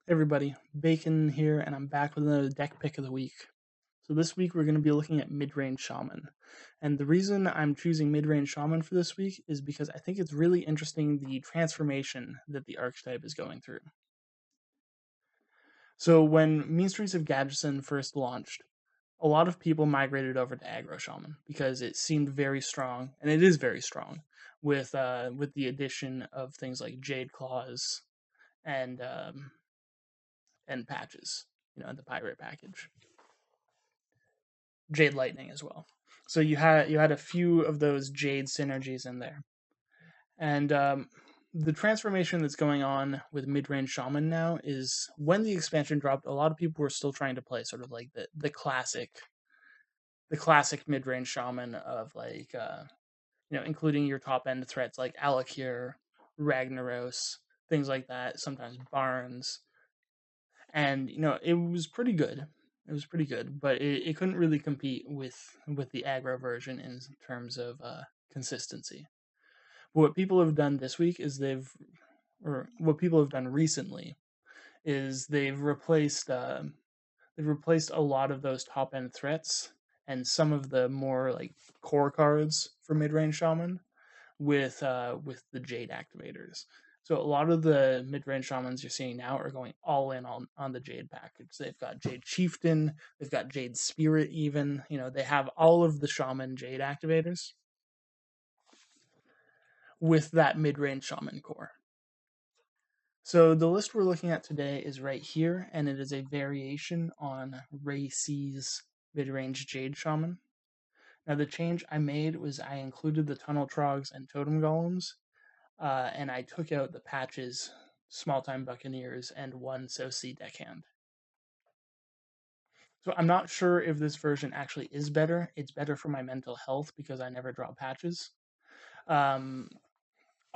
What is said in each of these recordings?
Hey everybody, Bacon here, and I'm back with another deck pick of the week. So this week we're going to be looking at Midrange Shaman. And the reason I'm choosing Midrange Shaman for this week is because I think it's really interesting the transformation that the archetype is going through. So when Mean Streets of Gadgetzan first launched, a lot of people migrated over to Aggro Shaman because it seemed very strong, and it is very strong, with the addition of things like Jade Claws and patches, in the pirate package. Jade Lightning as well. So you had a few of those Jade synergies in there, and the transformation that's going on with Midrange Shaman now is when the expansion dropped. A lot of people were still trying to play sort of like the classic Midrange Shaman of including your top end threats like Alakir, Ragnaros, things like that. Sometimes Barnes, and it was pretty good. It was pretty good, but it couldn't really compete with the aggro version in terms of consistency. But what people have done this week is what people have done recently is they've replaced a lot of those top end threats and some of the more like core cards for mid range shaman with the Jade activators. So a lot of the mid-range shamans you're seeing now are going all in on the Jade package. They've got Jade Chieftain, they've got Jade Spirit even. They have all of the shaman Jade activators with that mid-range shaman core. So the list we're looking at today is right here, and it is a variation on Ray C's mid-range Jade Shaman. Now the change I made was I included the Tunnel Trogs and Totem Golems, and I took out the patches, Small Time Buccaneers, and one So-C Deckhand. So I'm not sure if this version actually is better. It's better for my mental health because I never draw patches.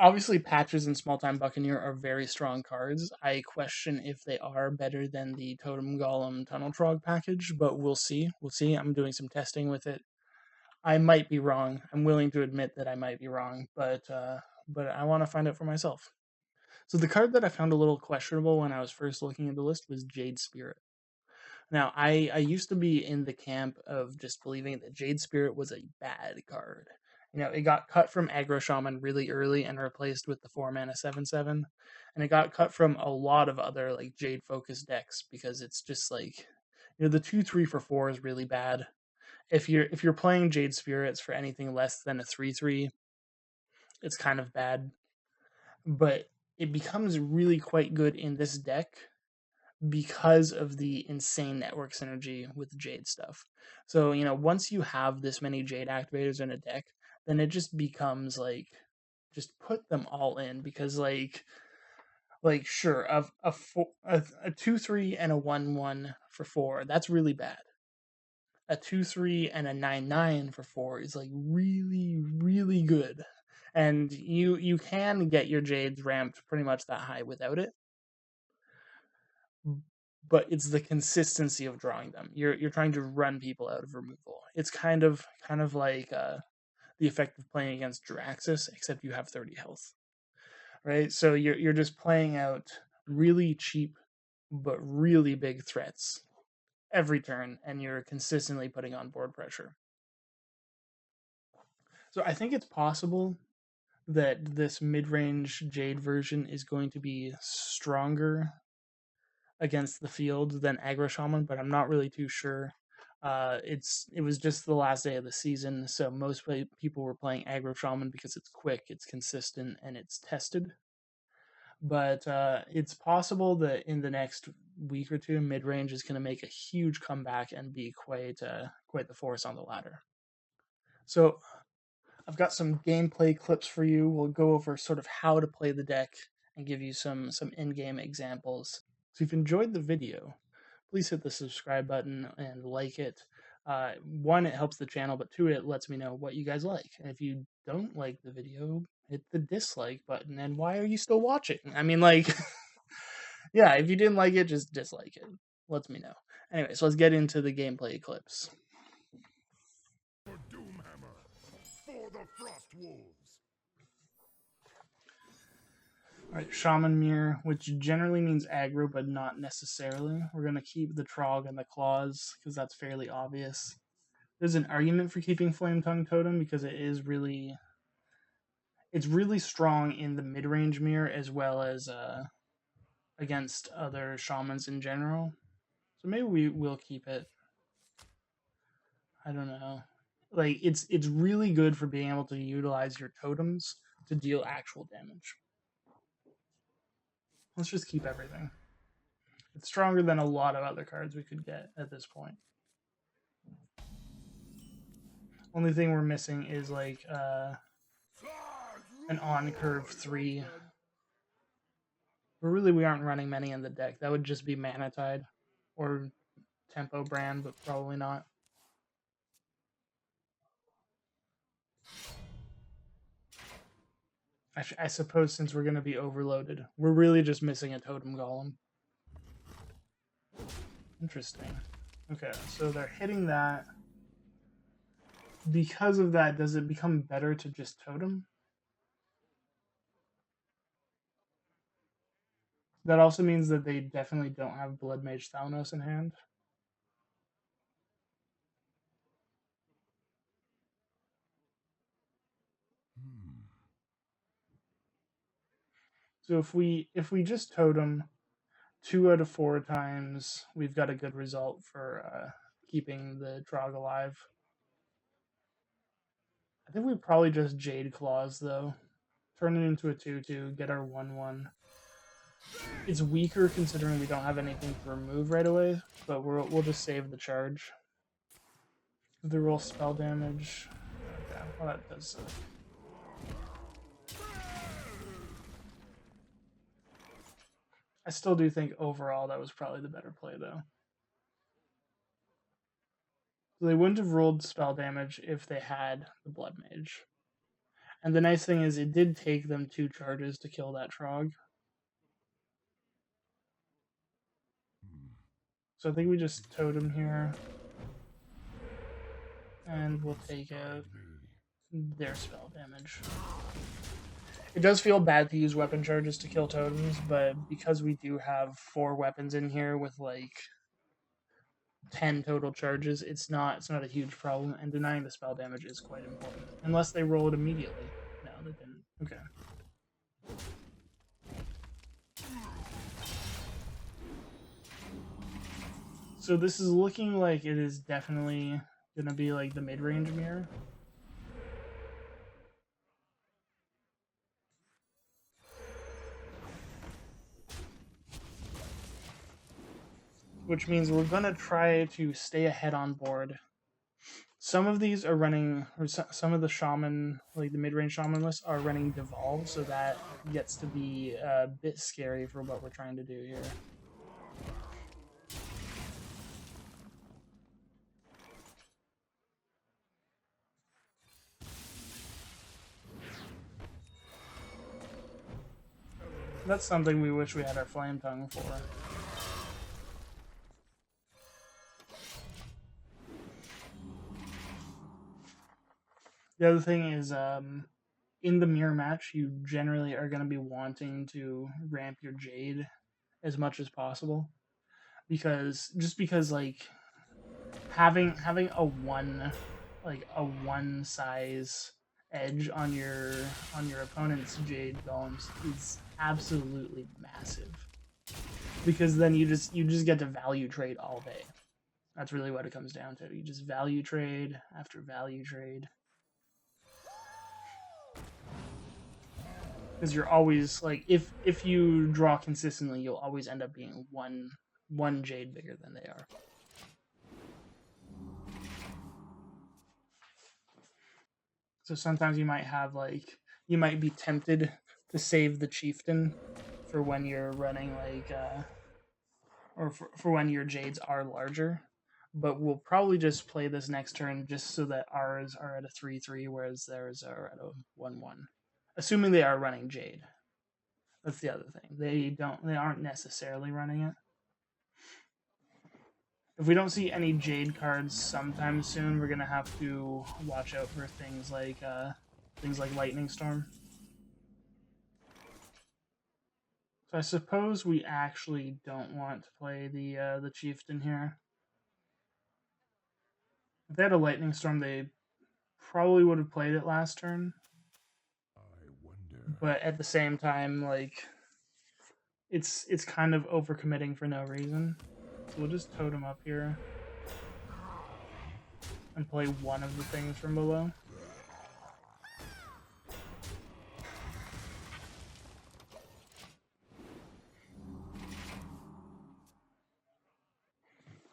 Obviously, patches and Small Time Buccaneer are very strong cards. I question if they are better than the Totem Golem Tunnel Trog package, but we'll see. We'll see. I'm doing some testing with it. I might be wrong. I'm willing to admit that I might be wrong, but I want to find out for myself. So the card that I found a little questionable when I was first looking at the list was Jade Spirit. Now, I used to be in the camp of just believing that Jade Spirit was a bad card. It got cut from Aggro Shaman really early and replaced with the 4-mana 7/7. And it got cut from a lot of other like Jade focused decks because it's just like the 2/3 for 4 is really bad. If you're playing Jade Spirits for anything less than a 3/3, it's kind of bad. But it becomes really quite good in this deck because of the insane network synergy with Jade stuff. So, once you have this many Jade activators in a deck, then it just becomes like just put them all in because sure, of a 2/3 and a 1/1 for 4, that's really bad. A 2/3 and a 9/9 for 4 is like really really good. And you can get your Jades ramped pretty much that high without it, but it's the consistency of drawing them. You're trying to run people out of removal. It's kind of like the effect of playing against Jiraxis, except you have 30 health, right? So you're just playing out really cheap but really big threats every turn, and you're consistently putting on board pressure. So I think it's possible that this mid-range Jade version is going to be stronger against the field than Aggro Shaman, but I'm not really too sure. It was just the last day of the season, so most people were playing Aggro Shaman because it's quick, it's consistent, and it's tested. But it's possible that in the next week or two, mid range is going to make a huge comeback and be quite the force on the ladder. So I've got some gameplay clips for you. We'll go over sort of how to play the deck and give you some in-game examples. So if you enjoyed the video, please hit the subscribe button and like it. One, it helps the channel, but two, it lets me know what you guys like. And if you don't like the video, hit the dislike button. And why are you still watching? I mean, yeah, if you didn't like it, just dislike it. Lets me know. Anyway, so let's get into the gameplay clips. For Doomhammer, for the Frost Wolves. Alright, Shaman Mirror, which generally means aggro, but not necessarily. We're going to keep the Trog and the Claws, because that's fairly obvious. There's an argument for keeping Flame Tongue Totem, because it's really strong in the mid-range mirror, as well as against other Shamans in general. So maybe we will keep it. I don't know. Like, it's really good for being able to utilize your totems to deal actual damage. Let's just keep everything. It's stronger than a lot of other cards we could get at this point. Only thing we're missing is like an on-curve 3. But really we aren't running many in the deck. That would just be Mana Tide or Tempo Brand, but probably not. I suppose since we're going to be overloaded, we're really just missing a Totem Golem. Interesting. Okay, so they're hitting that. Because of that, does it become better to just Totem? That also means that they definitely don't have Blood Mage Thalnos in hand. So if we just Totem 2 out of 4 times, we've got a good result for keeping the Trog alive. I think we probably just Jade Claws, though. Turn it into a 2/2, get our 1/1. It's weaker considering we don't have anything to remove right away, but we'll just save the charge. The roll spell damage. Okay, well that does. I still do think overall that was probably the better play, though. So they wouldn't have rolled spell damage if they had the Blood Mage. And the nice thing is it did take them 2 charges to kill that Trog. So I think we just Totem here. And we'll take out their spell damage. It does feel bad to use weapon charges to kill totems, but because we do have 4 weapons in here with like 10 total charges, it's not a huge problem, and denying the spell damage is quite important. Unless they roll it immediately. No, they didn't. Okay. So this is looking like it is definitely gonna be like the mid-range mirror. Which means we're gonna try to stay ahead on board. Some of these are running, or some of the shaman, like the mid-range shaman lists, are running Devolve, so that gets to be a bit scary for what we're trying to do here. That's something we wish we had our Flame Tongue for. The other thing is, in the mirror match, you generally are going to be wanting to ramp your Jade as much as possible, because like having a one size edge on your opponent's Jade Golems is absolutely massive, because then you just get to value trade all day. That's really what it comes down to. You just value trade after value trade. Because you're always like, if you draw consistently, you'll always end up being one Jade bigger than they are. So sometimes you might have you might be tempted to save the chieftain for when you're running or for when your Jades are larger. But we'll probably just play this next turn just so that ours are at a 3/3, whereas theirs are at a 1/1. Assuming they are running Jade. That's the other thing. They aren't necessarily running it. If we don't see any Jade cards sometime soon, we're gonna have to watch out for things like Lightning Storm. So I suppose we actually don't want to play the chieftain here. If they had a lightning storm, they probably would have played it last turn. I wonder. But at the same time, like it's kind of overcommitting for no reason. So we'll just totem up here and play one of the things from below.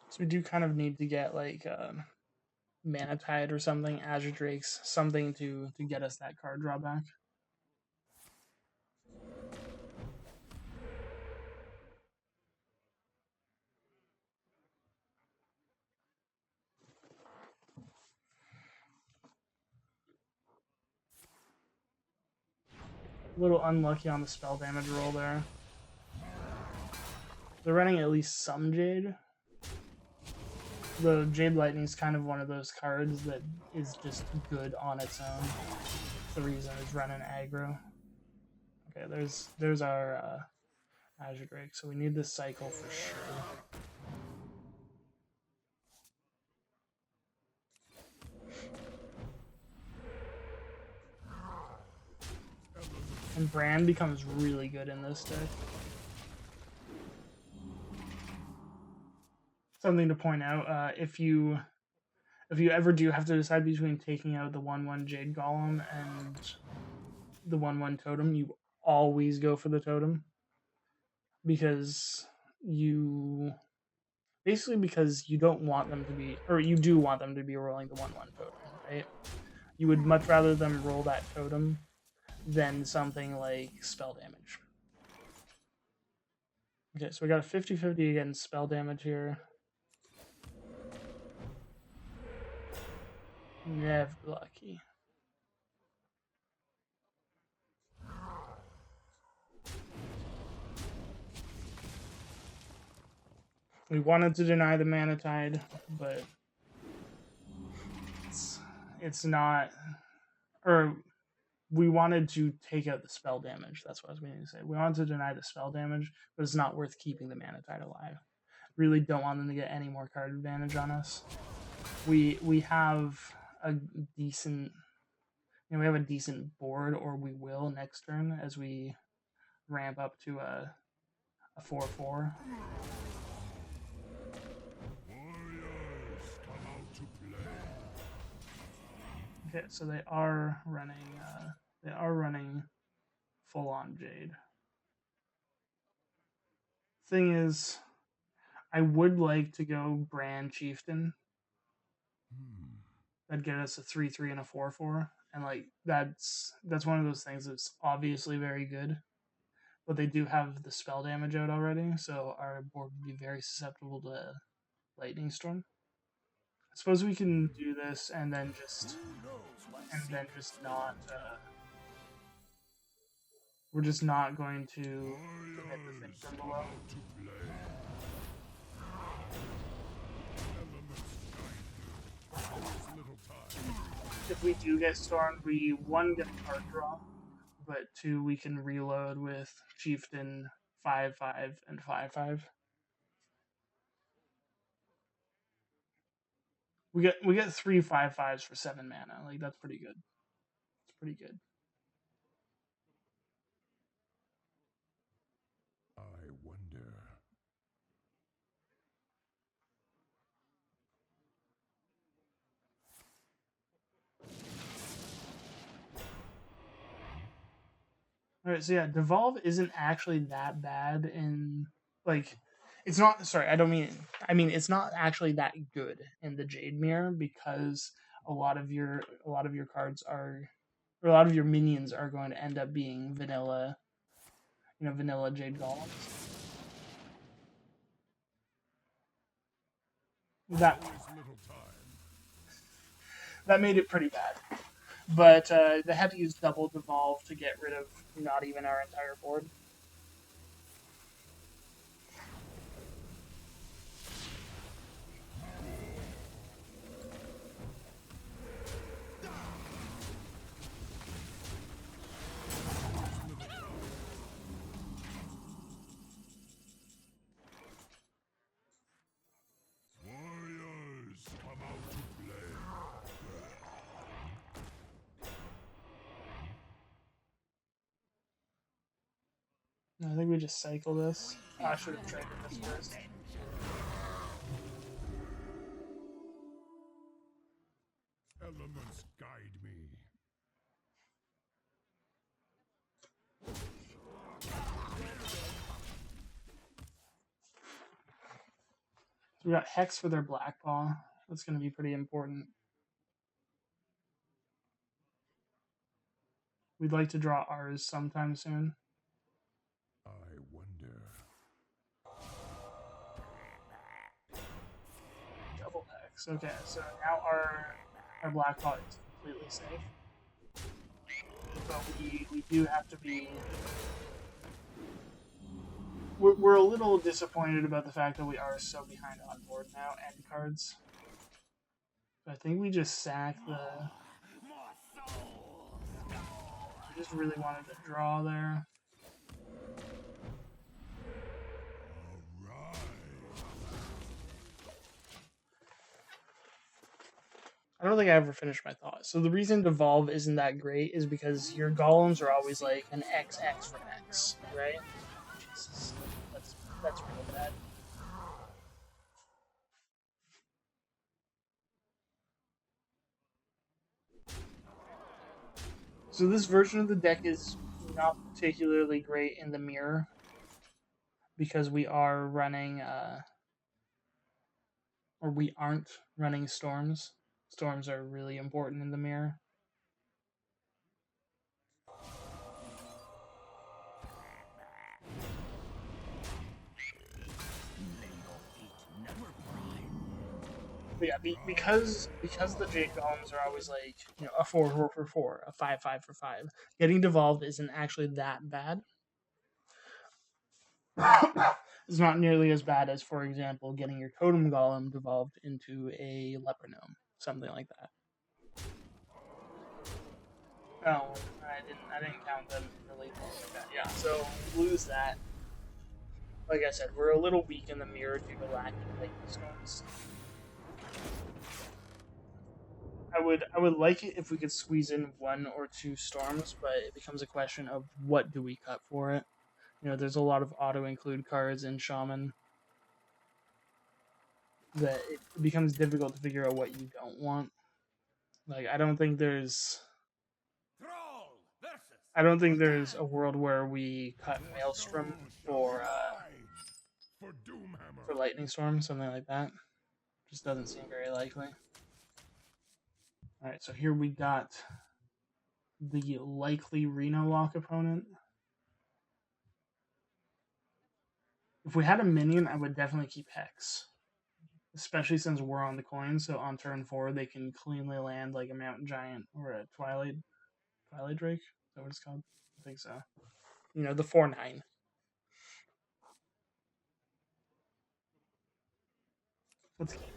So we do kind of need to get like Mana Tide or something, Azure Drakes, something to get us that card drawback. A little unlucky on the spell damage roll there. They're running at least some Jade. The Jade Lightning is kind of one of those cards that is just good on its own. That's the reason it's running aggro. Okay, there's our Azure Drake, so we need this cycle for sure. And Bran becomes really good in this deck. Something to point out, if you ever do have to decide between taking out the 1/1 Jade Golem and the 1/1 Totem, you always go for the Totem. Because you don't want them to be, or you do want them to be rolling the 1/1 Totem, right? You would much rather them roll that Totem than something like spell damage. Okay, so we got a 50-50 against spell damage here. Never lucky. We wanted to deny the Mana Tide, but it's not, or we wanted to take out the spell damage. That's what I was meaning to say. We wanted to deny the spell damage, but it's not worth keeping the Mana Tide alive. Really don't want them to get any more card advantage on us. We have a decent, we have a decent board, or we will next turn as we ramp up to a 4/4. Okay, so they are running full on Jade. Thing is, I would like to go Bran Chieftain. That'd get us a 3/3 and a 4/4, and like that's one of those things that's obviously very good. But they do have the spell damage out already, so our board would be very susceptible to Lightning Storm. I suppose we can do this and then just not. We're just not going to commit the thing from below. If we do get stormed, we 1 get a card draw, but 2 we can reload with Chieftain 5/5 and 5/5. We get 3 5/5s for 7 mana. Like that's pretty good. It's pretty good. I wonder. All right, so yeah, Devolve isn't actually that bad in like it's not sorry, I mean it's not actually that good in the Jade Mirror because a lot of your cards are, or a lot of your minions are going to end up being vanilla, vanilla Jade Golems. That made it pretty bad. But they had to use double Devolve to get rid of not even our entire board. I think we just cycle this. I should have traded this first. Elements guide me. So we got Hex for their Black Paw. That's going to be pretty important. We'd like to draw ours sometime soon. I wonder. Double Hex. Okay, so now our Black Paw is completely safe. But we do have to be... We're a little disappointed about the fact that we are so behind on board now, end cards. But I think we just sack the... I just really wanted to draw there. I don't think I ever finished my thought. So the reason Devolve isn't that great is because your golems are always like an XX for X, right? Jesus, that's real bad. So this version of the deck is not particularly great in the mirror because we are running, or we aren't running storms. Storms are really important in the mirror. But yeah, because the Jade Golems are always like, you know, a 4 for 4, a 5 for 5. Getting devolved isn't actually that bad. It's not nearly as bad as, for example, getting your Totem Golem devolved into a Leper Gnome, something like that. Oh, I didn't count them in the lethal like that. Yeah, so lose that. Like I said, we're a little weak in the mirror due to lacking lightning storms. I would like it if we could squeeze in 1 or 2 storms, but it becomes a question of what do we cut for it. You know, there's a lot of auto-include cards in Shaman that it becomes difficult to figure out what you don't want. Like, I don't think there's a world where we cut Maelstrom for Lightning Storm, something like that. Just doesn't seem very likely. Alright, so here we got the likely Renolock opponent. If we had a minion, I would definitely keep Hex. Especially since we're on the coin, so on turn 4 they can cleanly land like a Mountain Giant or a Twilight Drake? Is that what it's called? I think so. You know, the 4/9. Let's keep it.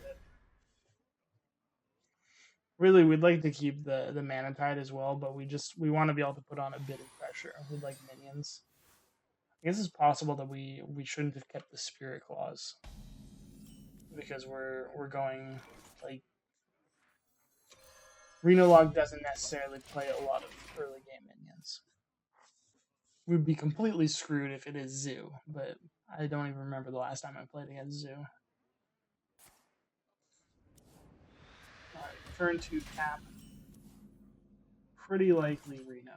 Really, we'd like to keep the Manatide as well, but we want to be able to put on a bit of pressure with like minions. I guess it's possible that we shouldn't have kept the Spirit Claws because we're going like Renolock doesn't necessarily play a lot of early game minions. We'd be completely screwed if it is Zoo, but I don't even remember the last time I played against Zoo. Alright, turn 2 tap. Pretty likely Reno.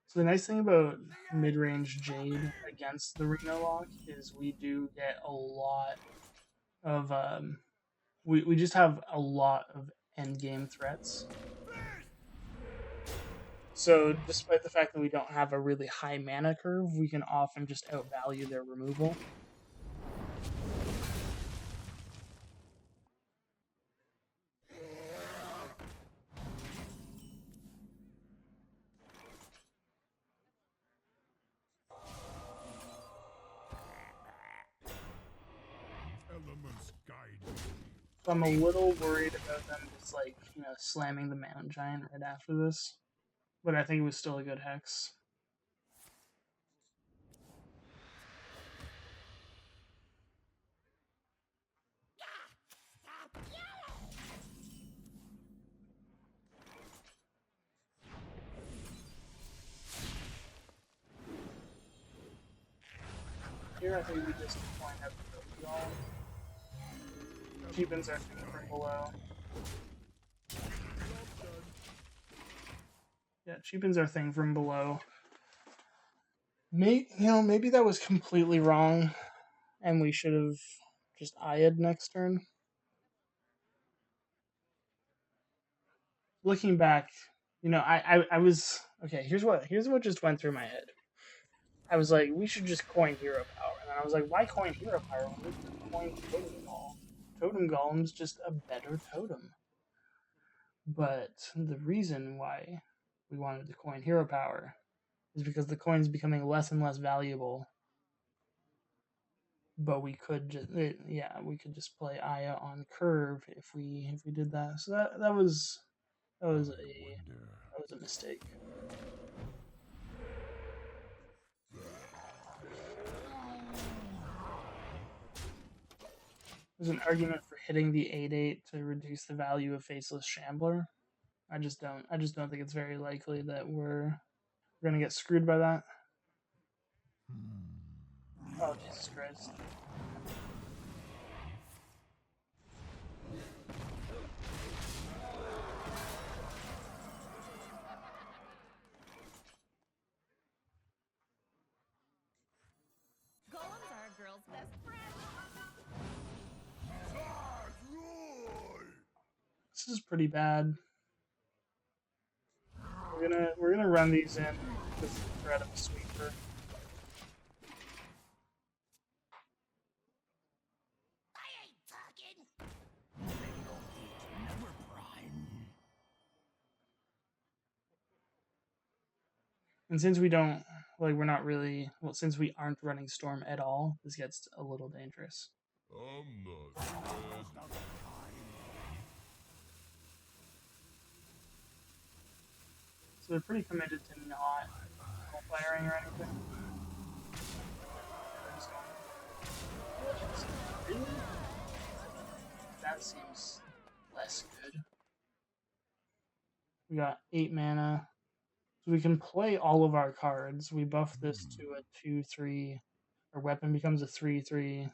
So the nice thing about mid-range Jade against the Renolock is we do get a lot of we just have a lot of end game threats. So despite the fact that we don't have a really high mana curve, we can often just outvalue their removal. So I'm a little worried about them just like, you know, slamming the Mountain Giant right after this. But I think it was still a good hex. Here, I think we just point out the Totem Golem. Cheapens our thing from below. Yeah, cheapens our thing from below. Maybe that was completely wrong, and we should have just IA'd next turn. Looking back, I was okay. Here's what just went through my head. I was like, we should just coin hero power, and then I was like, why coin hero power when we could coin totem golem? Totem golem's just a better totem. But the reason why we wanted to coin hero power is because the coin's becoming less and less valuable. But we could just play Aya on curve if we did that. So that was a mistake. There's an argument for hitting the 8/8 to reduce the value of Faceless Shambler. I just don't think it's very likely that we're gonna get screwed by that. Oh Jesus Christ. Golems are a girl's best friend. This is pretty bad. We're gonna run these in with the threat of a sweeper. I ain't talking. Never prime. And since we don't we're not really since we aren't running Storm at all, this gets a little dangerous. I'm not dead. So they're pretty committed to not firing or anything. Really? That seems less good. We got 8 mana. So we can play all of our cards. We buff this to a 2/3. Our weapon becomes a 3/3.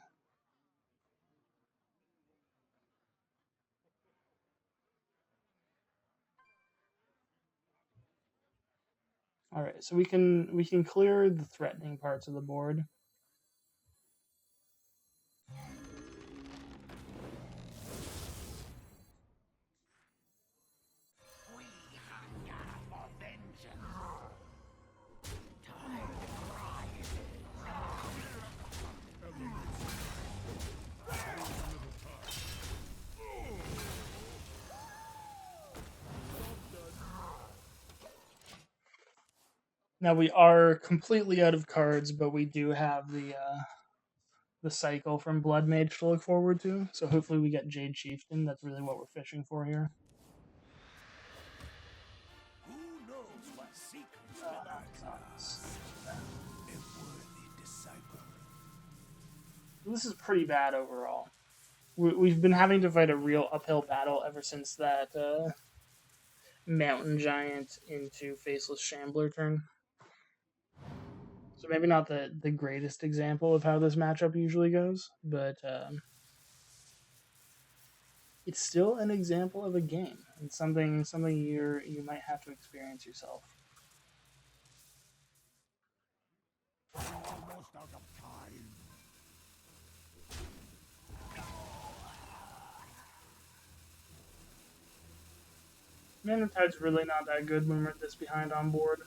All right, so we can clear the threatening parts of the board. We hunger for vengeance. Time rises. Now we are completely out of cards, but we do have the cycle from Blood Mage to look forward to. So hopefully we get Jade Chieftain. That's really what we're fishing for here. Who knows what secrets will us? A worthy disciple. This is pretty bad overall. We've been having to fight a real uphill battle ever since that Mountain Giant into Faceless Shambler turn. So maybe not the greatest example of how this matchup usually goes, but it's still an example of a game and something you might have to experience yourself. Almost out of time. Mana Tide's really not that good when we're this behind on board.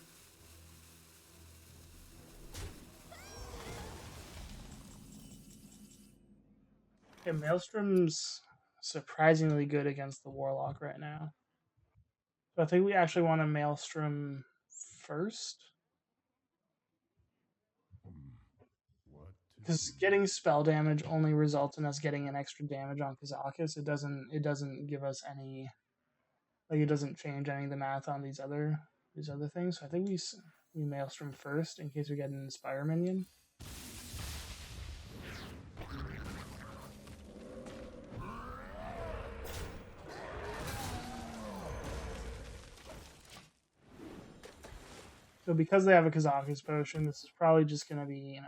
Okay, Maelstrom's surprisingly good against the Warlock right now. So I think we actually want to Maelstrom first. Because getting spell damage only results in us getting an extra damage on Kazakus. It doesn't give us any, it doesn't change any of the math on these other things. So I think we Maelstrom first in case we get an Inspire minion. So because they have a Kazakus potion, this is probably just going to be,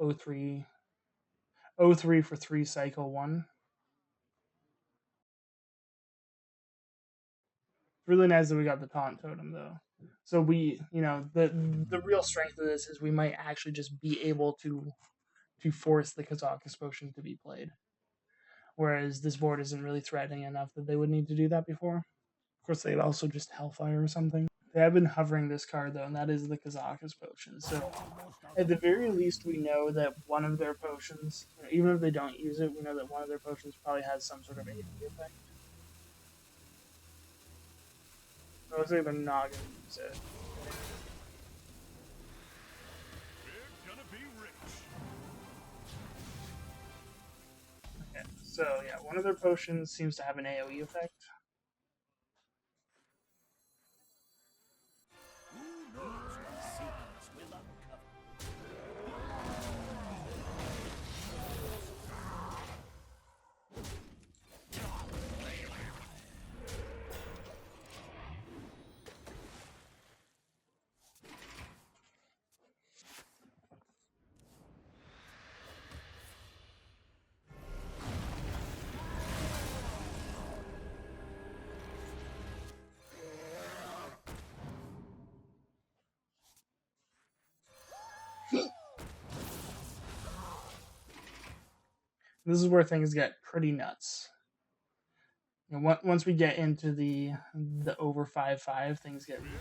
03, 03 for 3 cycle 1. It's really nice that we got the taunt totem though. So we, the real strength of this is we might actually just be able to force the Kazakus potion to be played. Whereas this board isn't really threatening enough that they would need to do that before. Of course, they'd also just Hellfire or something. They have been hovering this card though, and that is the Kazakus potion. So at the very least, we know that one of their potions, even if they don't use it, we know that one of their potions probably has some sort of AoE effect. So it looks like they're not going to use it. Okay, so yeah, one of their potions seems to have an AoE effect. This is where things get pretty nuts. Once we get into the over 5/5, things get really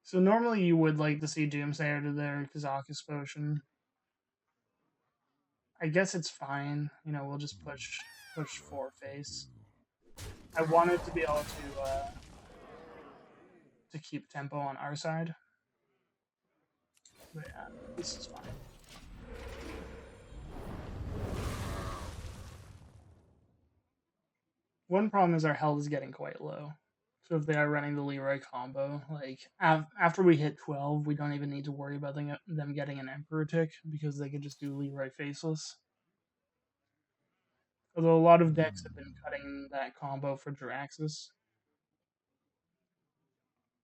So normally you would like to see Doomsayer to their Kazakus potion. I guess it's fine. We'll just push 4-face. I wanted to be able to keep tempo on our side. But yeah, this is fine. One problem is our health is getting quite low. So if they are running the Leroy combo, like after we hit 12, we don't even need to worry about them getting an Emperor tick because they can just do Leroy faceless. Although a lot of decks have been cutting that combo for Jiraxis.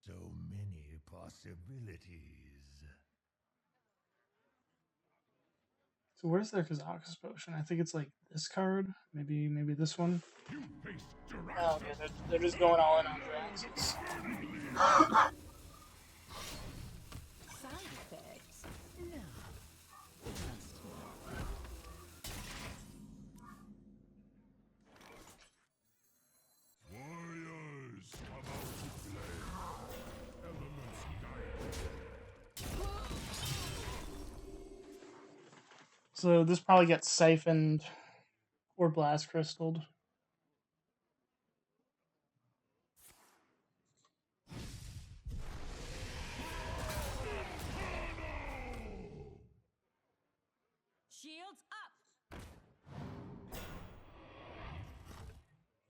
So many possibilities. So where's their Kazakus potion? I think it's like this card. Maybe this one. Oh, okay, they're just going all in on Jiraxis. Side effects? No. Warriors, come out to play. Elements guide. So this probably gets siphoned or blast crystalled. Shields up.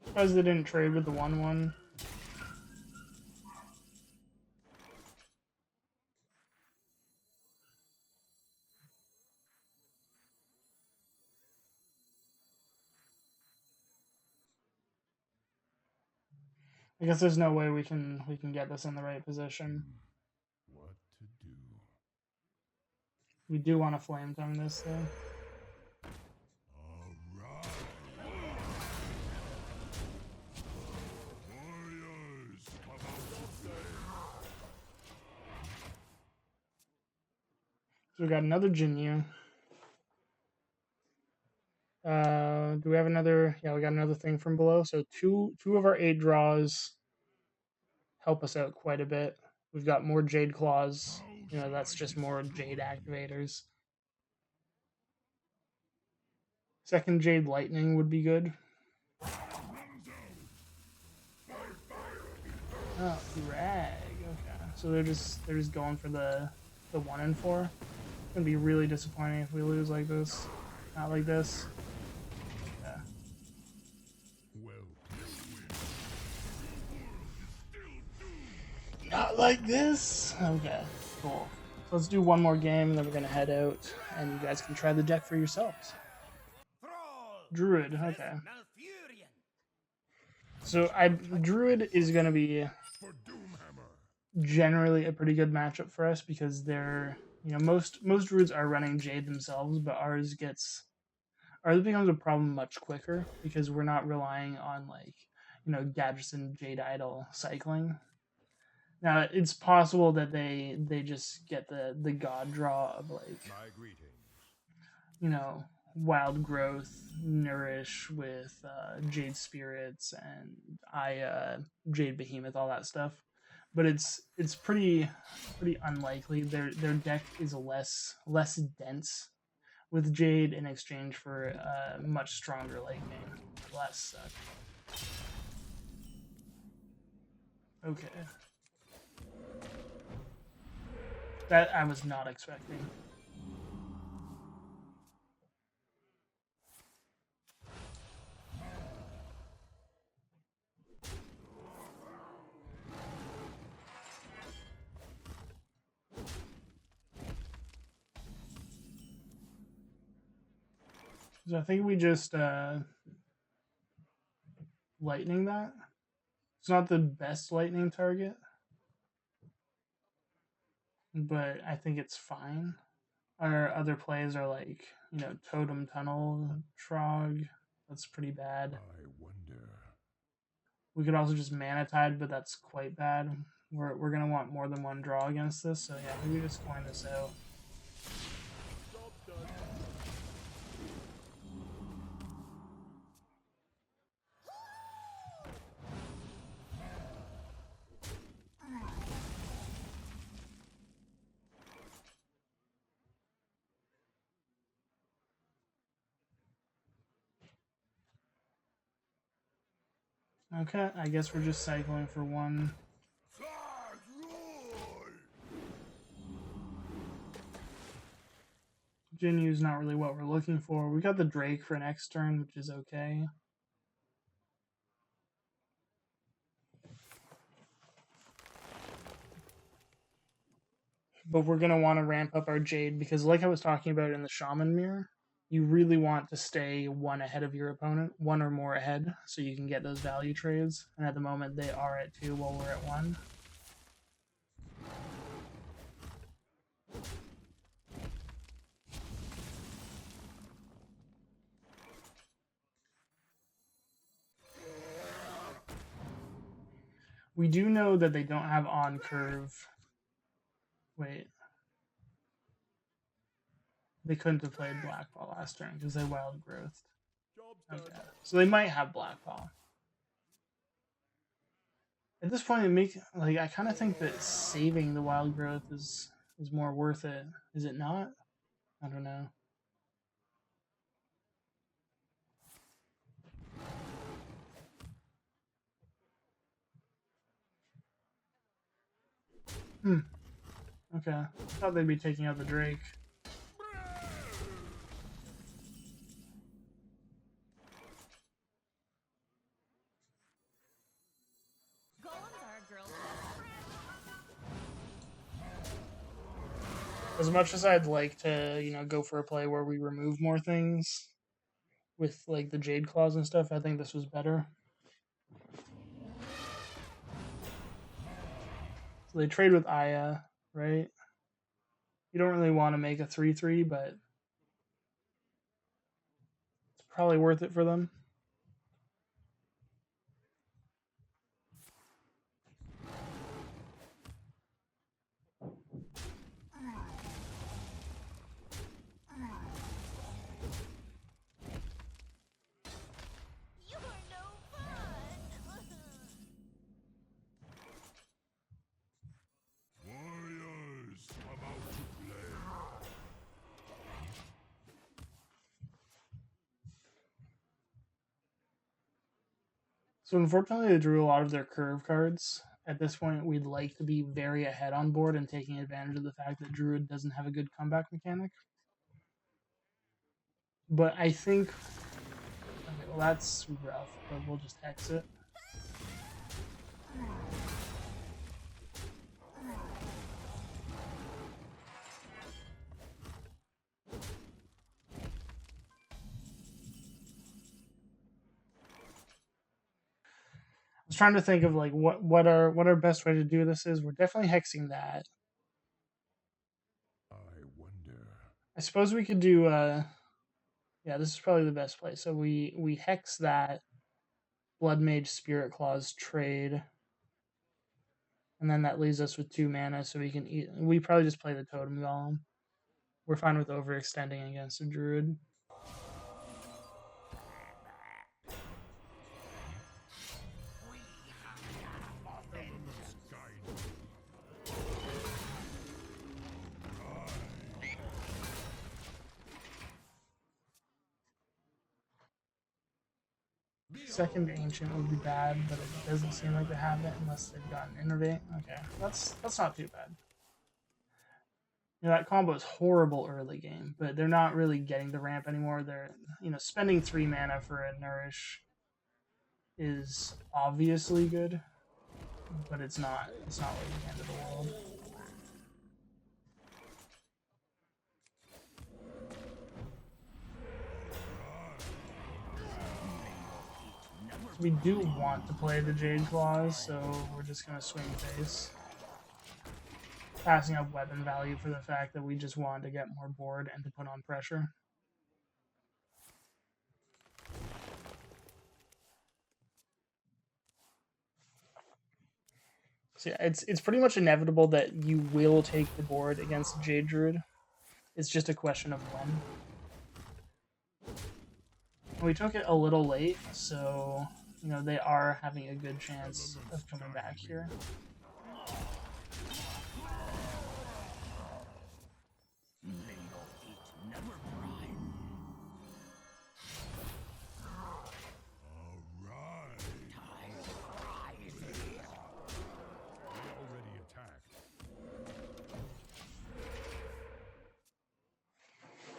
Surprised they didn't trade with the 1/1. I guess there's no way we can get this in the right position. What to do? We do want to flame tongue this though. Alright. Warriors, come out to play. So we got another Jinyu. Do we have another? Yeah, we got another thing from below. So two of our 8 draws help us out quite a bit. We've got more Jade Claws. That's just more Jade activators. Second Jade Lightning would be good. Oh, drag. Okay, so they're just going for the 1 and 4. It's gonna be really disappointing if we lose like this. Not like this. Yeah. Not like this. Okay, cool. So let's do one more game, and then we're gonna head out, and you guys can try the deck for yourselves. Druid. Okay. Malfurion. So Druid is going to be For Doomhammer. generally a pretty good matchup for us because they're, most Druids are running Jade themselves, but ours becomes a problem much quicker because we're not relying on Gadgetzan Jade Idol cycling. Now it's possible that they just get the god draw of My greetings. Wild Growth, Nourish with Jade Spirits and Jade Behemoth, all that stuff. But it's pretty unlikely. Their deck is less dense with Jade in exchange for a much stronger late game. Well, that sucked. Okay. That I was not expecting. So I think we just lightning that. It's not the best lightning target, but I think it's fine. Our other plays are Totem Tunnel Trog. That's pretty bad. I wonder. We could also just Mana Tide, but that's quite bad. We're gonna want more than one draw against this, so yeah, maybe just coin this out. Okay, I guess we're just cycling for one. Jinyu's not really what we're looking for. We got the Drake for next turn, which is okay. But we're going to want to ramp up our Jade because like I was talking about in the Shaman mirror, you really want to stay one ahead of your opponent, one or more ahead, so you can get those value trades. And at the moment, they are at 2 while we're at 1. We do know that they don't have on curve. Wait. They couldn't have played Blackball last turn because they wild growth. Okay. So they might have Blackball. At this point, I kind of think that saving the wild growth is more worth it. Is it not? I don't know. Okay. I thought they'd be taking out the Drake. Golems are a girl's As much as I'd like to, go for a play where we remove more things with the Jade Claws and stuff, I think this was better. So they trade with Aya, right? You don't really want to make a 3/3, but it's probably worth it for them. You're no fun! Warriors, come out to play. So unfortunately, they drew a lot of their curve cards. At this point, we'd like to be very ahead on board and taking advantage of the fact that Druid doesn't have a good comeback mechanic. But I think... Okay, well that's rough, but we'll just hex it. was trying to think of like what our best way to do this is. We're definitely hexing that. I wonder. I suppose we could do yeah, this is probably the best place. So we hex that Blood Mage Spirit Claws trade. And then that leaves us with 2 mana, so we probably just play the Totem Golem. We're fine with overextending against a Druid. Elements guide me. Second Ancient would be bad, but it doesn't seem like they have it unless they've gotten Innervate. Okay, that's not too bad. You know, that combo is horrible early game, but they're not really getting the ramp anymore. They're, spending 3 mana for a Nourish is obviously good, but it's not like the end of the world. We do want to play the Jade Claws, so we're just going to swing face. Passing up weapon value for the fact that we just want to get more board and to put on pressure. So yeah, it's pretty much inevitable that you will take the board against Jade Druid. It's just a question of when. We took it a little late, so they are having a good chance of coming back here.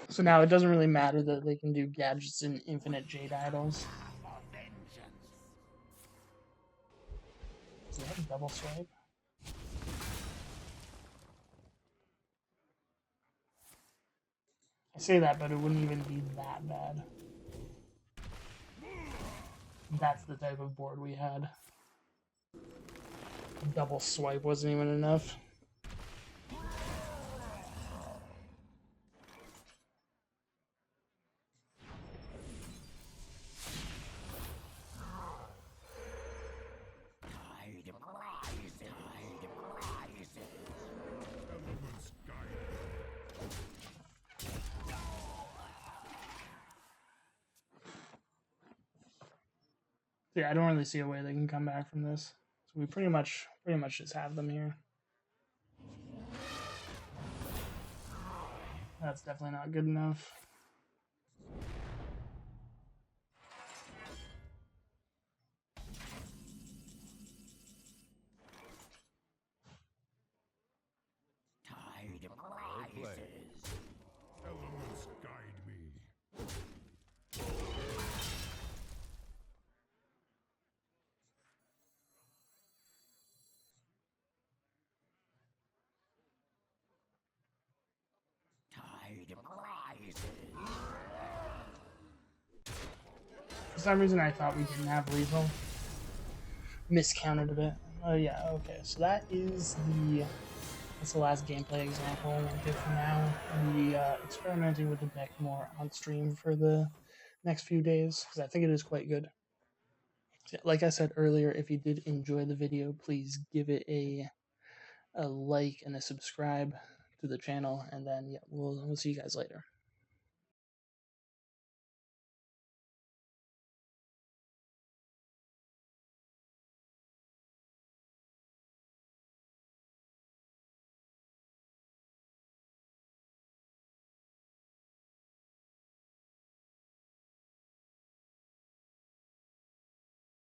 So now it doesn't really matter that they can do Gadgetzan infinite Jade Idols. Does he have a double swipe? I say that, but it wouldn't even be that bad. That's the type of board we had. A double swipe wasn't even enough. Yeah, I don't really see a way they can come back from this. So we pretty much just have them here. That's definitely not good enough. Elements guide me. For some reason, I thought we didn't have lethal. Miscounted a bit. Oh yeah, okay. So that's the last gameplay example we'll get for now. I'll be experimenting with the deck more on stream for the next few days because I think it is quite good. So, like I said earlier, if you did enjoy the video, please give it a like and a subscribe to the channel, and then yeah, we'll see you guys later.